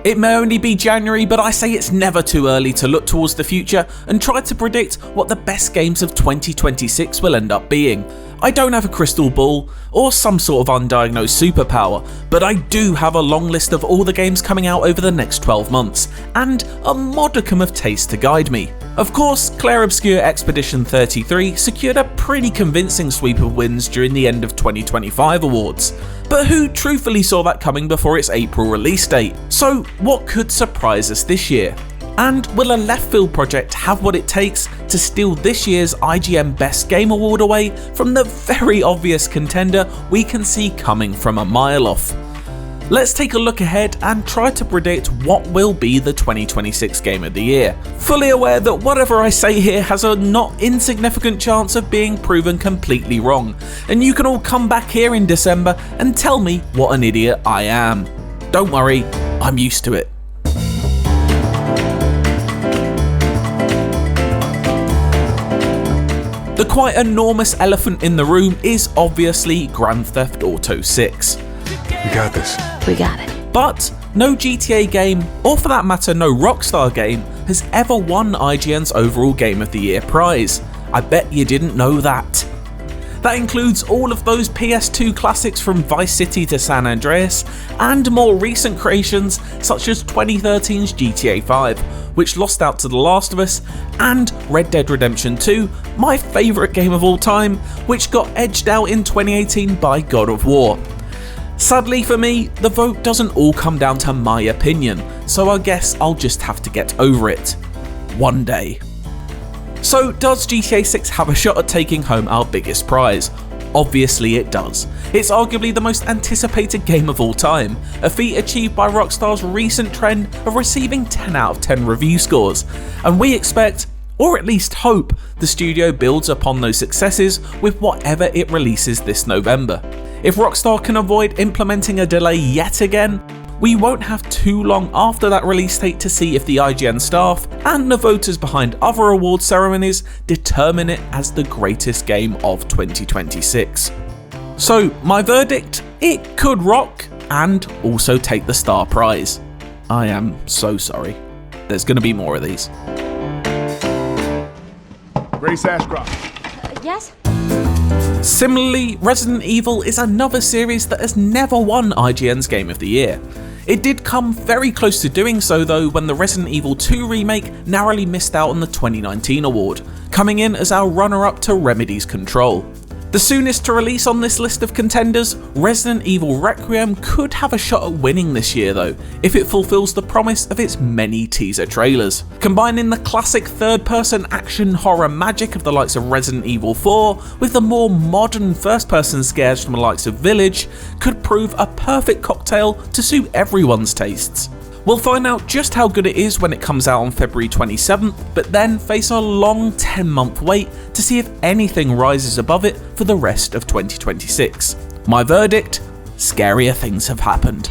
It may only be January, but I say it's never too early to look towards the future and try to predict what the best games of 2026 will end up being. I don't have a crystal ball or some sort of undiagnosed superpower, but I do have a long list of all the games coming out over the next 12 months, and a modicum of taste to guide me. Of course, Clair Obscur Expedition 33 secured a pretty convincing sweep of wins during the end of 2025 awards, but who truthfully saw that coming before its April release date? So what could surprise us this year? And will a left field project have what it takes to steal this year's IGN Best Game award away from the very obvious contender we can see coming from a mile off? Let's take a look ahead and try to predict what will be the 2026 Game of the Year, fully aware that whatever I say here has a not insignificant chance of being proven completely wrong, and you can all come back here in December and tell me what an idiot I am. Don't worry, I'm used to it. The quite enormous elephant in the room is obviously Grand Theft Auto 6. We got this. We got it. But no GTA game, or for that matter no Rockstar game, has ever won IGN's overall Game of the Year prize. I bet you didn't know that. That includes all of those PS2 classics from Vice City to San Andreas, and more recent creations such as 2013's GTA 5, which lost out to The Last of Us, and Red Dead Redemption 2, my favourite game of all time, which got edged out in 2018 by God of War. Sadly for me, the vote doesn't all come down to my opinion, so I guess I'll just have to get over it. One day. So does GTA 6 have a shot at taking home our biggest prize? Obviously it does. It's arguably the most anticipated game of all time, a feat achieved by Rockstar's recent trend of receiving 10 out of 10 review scores, and we expect, or at least hope, the studio builds upon those successes with whatever it releases this November. If Rockstar can avoid implementing a delay yet again, we won't have too long after that release date to see if the IGN staff and the voters behind other award ceremonies determine it as the greatest game of 2026. So my verdict, it could rock and also take the star prize. I am so sorry. There's going to be more of these. Grace Ashcroft. Yes? Similarly, Resident Evil is another series that has never won IGN's Game of the Year. It did come very close to doing so though when the Resident Evil 2 remake narrowly missed out on the 2019 award, coming in as our runner-up to Remedy's Control. The soonest to release on this list of contenders, Resident Evil Requiem could have a shot at winning this year though, if it fulfills the promise of its many teaser trailers. Combining the classic third-person action horror magic of the likes of Resident Evil 4 with the more modern first-person scares from the likes of Village could prove a perfect cocktail to suit everyone's tastes. We'll find out just how good it is when it comes out on February 27th, but then face a long 10-month wait to see if anything rises above it for the rest of 2026. My verdict? Scarier things have happened.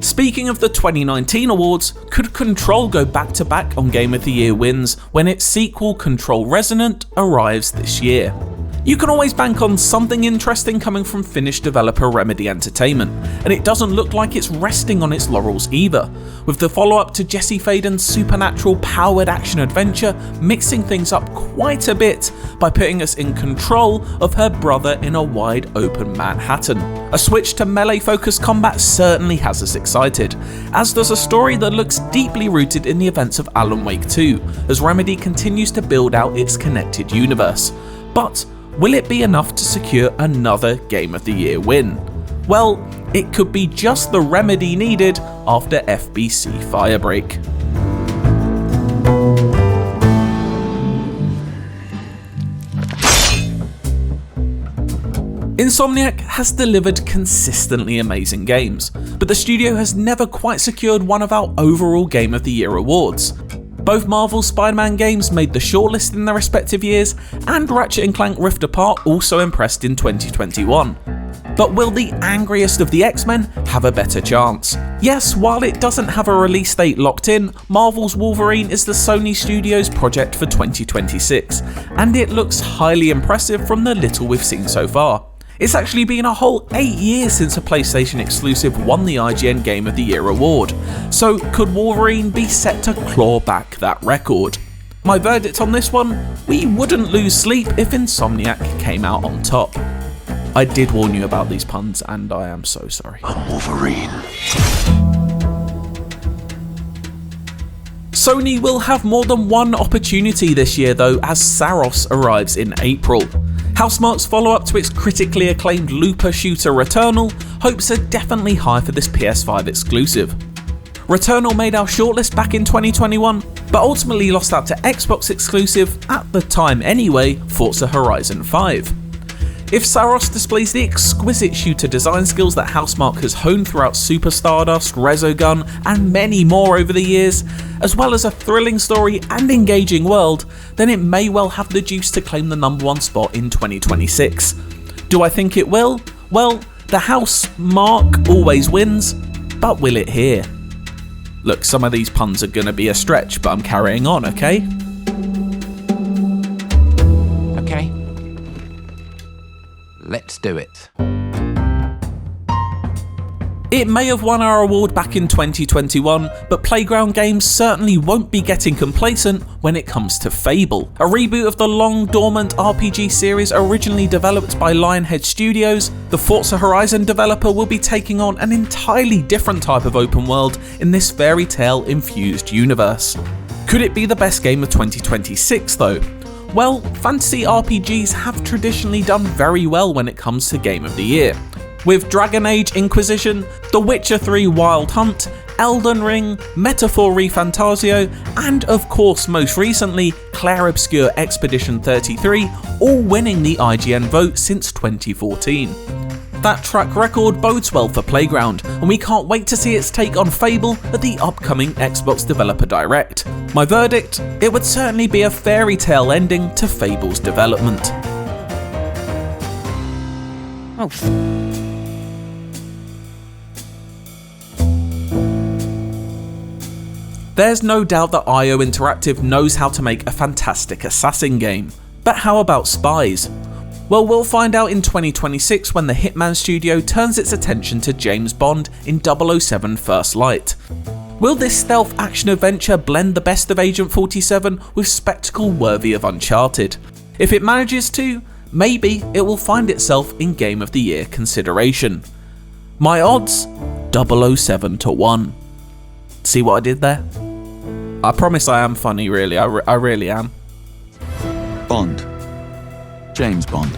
Speaking of the 2019 awards, could Control go back-to-back on Game of the Year wins when its sequel Control Resonant arrives this year? You can always bank on something interesting coming from Finnish developer Remedy Entertainment, and it doesn't look like it's resting on its laurels either, with the follow-up to Jesse Faden's supernatural powered action adventure mixing things up quite a bit by putting us in control of her brother in a wide open Manhattan. A switch to melee-focused combat certainly has us excited, as does a story that looks deeply rooted in the events of Alan Wake 2, as Remedy continues to build out its connected universe. But will it be enough to secure another Game of the Year win? Well, it could be just the remedy needed after FBC Firebreak. Insomniac has delivered consistently amazing games, but the studio has never quite secured one of our overall Game of the Year awards. Both Marvel's Spider-Man games made the shortlist in their respective years, and Ratchet & Clank Rift Apart also impressed in 2021. But will the angriest of the X-Men have a better chance? Yes, while it doesn't have a release date locked in, Marvel's Wolverine is the Sony Studios project for 2026, and it looks highly impressive from the little we've seen so far. It's actually been a whole 8 years since a PlayStation exclusive won the IGN Game of the Year award, so could Wolverine be set to claw back that record? My verdict on this one: we wouldn't lose sleep if Insomniac came out on top. I did warn you about these puns, and I am so sorry. I'm Wolverine. Sony will have more than one opportunity this year though, as Saros arrives in April. Housemarque's follow-up to its critically acclaimed looper shooter Returnal, hopes are definitely high for this PS5 exclusive. Returnal made our shortlist back in 2021, but ultimately lost out to Xbox exclusive, at the time anyway, Forza Horizon 5. If Saros displays the exquisite shooter design skills that Housemarque has honed throughout Super Stardust, Resogun, and many more over the years, as well as a thrilling story and engaging world, then it may well have the juice to claim the #1 spot in 2026. Do I think it will? Well, the Housemarque always wins, but will it here? Look, some of these puns are gonna be a stretch, but I'm carrying on, okay? Okay. Let's do it. It may have won our award back in 2021, but Playground Games certainly won't be getting complacent when it comes to Fable, a reboot of the long-dormant RPG series originally developed by Lionhead Studios. The Forza Horizon developer will be taking on an entirely different type of open world in this fairy tale-infused universe. Could it be the best game of 2026 though? Well, fantasy RPGs have traditionally done very well when it comes to Game of the Year. With Dragon Age Inquisition, The Witcher 3 Wild Hunt, Elden Ring, Metaphor ReFantasio, and of course most recently Clair Obscur Expedition 33, all winning the IGN vote since 2014. That track record bodes well for Playground, and we can't wait to see its take on Fable at the upcoming Xbox Developer Direct. My verdict? It would certainly be a fairy tale ending to Fable's development. Oh. There's no doubt that IO Interactive knows how to make a fantastic assassin game. But how about spies? Well, we'll find out in 2026 when the Hitman studio turns its attention to James Bond in 007 First Light. Will this stealth action adventure blend the best of Agent 47 with spectacle worthy of Uncharted? If it manages to, maybe it will find itself in Game of the Year consideration. My odds? 007 to 1. See what I did there? I promise I am funny, really. I really am. Bond. James Bond.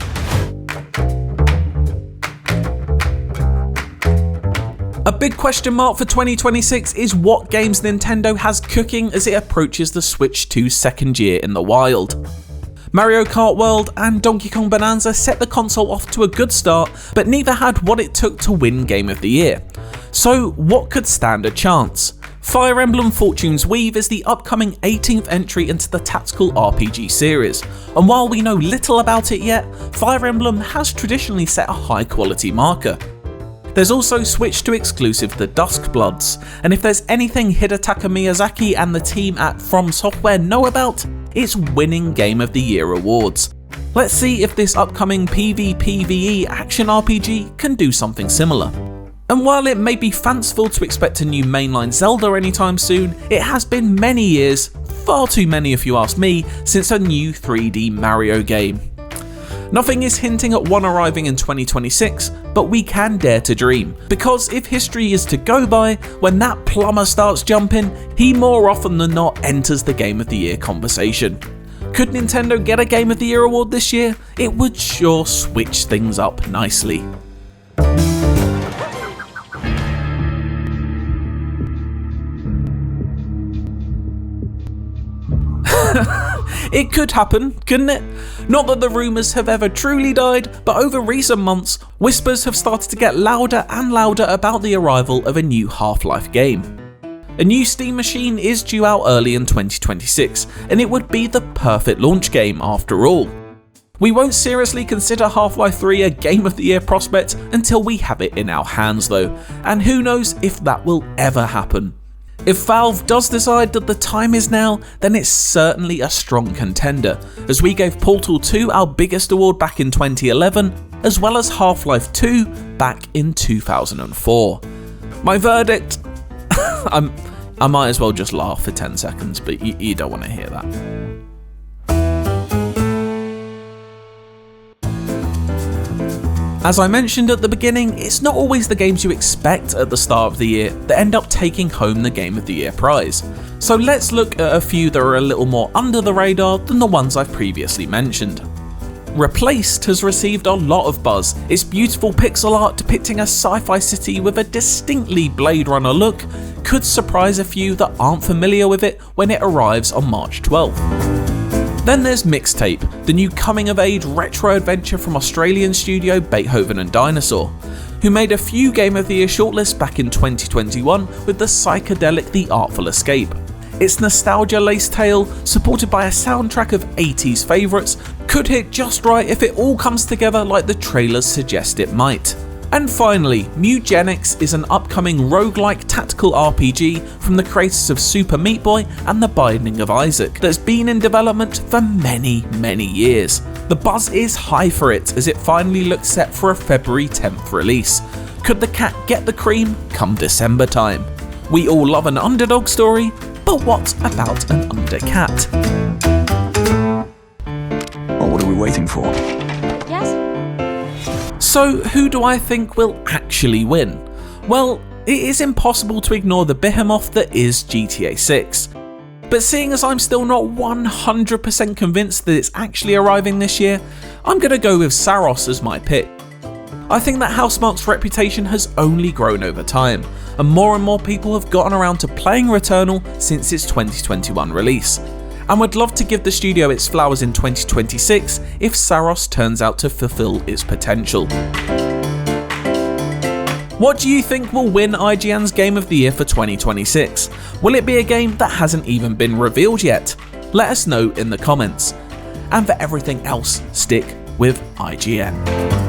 A big question mark for 2026 is what games Nintendo has cooking as it approaches the Switch 2's second year in the wild. Mario Kart World and Donkey Kong Bonanza set the console off to a good start, but neither had what it took to win Game of the Year. So what could stand a chance? Fire Emblem Fortune's Weave is the upcoming 18th entry into the tactical RPG series, and while we know little about it yet, Fire Emblem has traditionally set a high quality marker. There's also Switch 2 exclusive The Duskbloods, and if there's anything Hidetaka Miyazaki and the team at From Software know about, it's winning Game of the Year awards. Let's see if this upcoming PvPvE action RPG can do something similar. And while it may be fanciful to expect a new mainline Zelda anytime soon, it has been many years, far too many if you ask me, since a new 3D Mario game. Nothing is hinting at one arriving in 2026, but we can dare to dream, because if history is to go by, when that plumber starts jumping, he more often than not enters the Game of the Year conversation. Could Nintendo get a Game of the Year award this year? It would sure switch things up nicely. It could happen, couldn't it? Not that the rumours have ever truly died, but over recent months, whispers have started to get louder and louder about the arrival of a new Half-Life game. A new Steam machine is due out early in 2026, and it would be the perfect launch game after all. We won't seriously consider Half-Life 3 a Game of the Year prospect until we have it in our hands though, and who knows if that will ever happen. If Valve does decide that the time is now, then it's certainly a strong contender, as we gave Portal 2 our biggest award back in 2011, as well as Half-Life 2 back in 2004. My verdict? I might as well just laugh for 10 seconds, but you don't want to hear that. As I mentioned at the beginning, it's not always the games you expect at the start of the year that end up taking home the Game of the Year prize. So let's look at a few that are a little more under the radar than the ones I've previously mentioned. Replaced has received a lot of buzz. Its beautiful pixel art depicting a sci-fi city with a distinctly Blade Runner look could surprise a few that aren't familiar with it when it arrives on March 12th. Then there's Mixtape, the new coming-of-age retro adventure from Australian studio Beethoven and Dinosaur, who made a few Game of the Year shortlists back in 2021 with the psychedelic The Artful Escape. Its nostalgia-laced tale, supported by a soundtrack of 80s favourites, could hit just right if it all comes together like the trailers suggest it might. And finally, Mugenics is an upcoming roguelike tactical RPG from the creators of Super Meat Boy and The Binding of Isaac that's been in development for many years. The buzz is high for it as it finally looks set for a February 10th release. Could the cat get the cream come December time? We all love an underdog story, but what about an undercat? Well, what are we waiting for? So who do I think will actually win? Well, it is impossible to ignore the behemoth that is GTA 6. But seeing as I'm still not 100% convinced that it's actually arriving this year, I'm going to go with Saros as my pick. I think that Housemarque's reputation has only grown over time, and more people have gotten around to playing Returnal since its 2021 release, and would love to give the studio its flowers in 2026 if Saros turns out to fulfill its potential. What do you think will win IGN's Game of the Year for 2026? Will it be a game that hasn't even been revealed yet? Let us know in the comments. And for everything else, stick with IGN.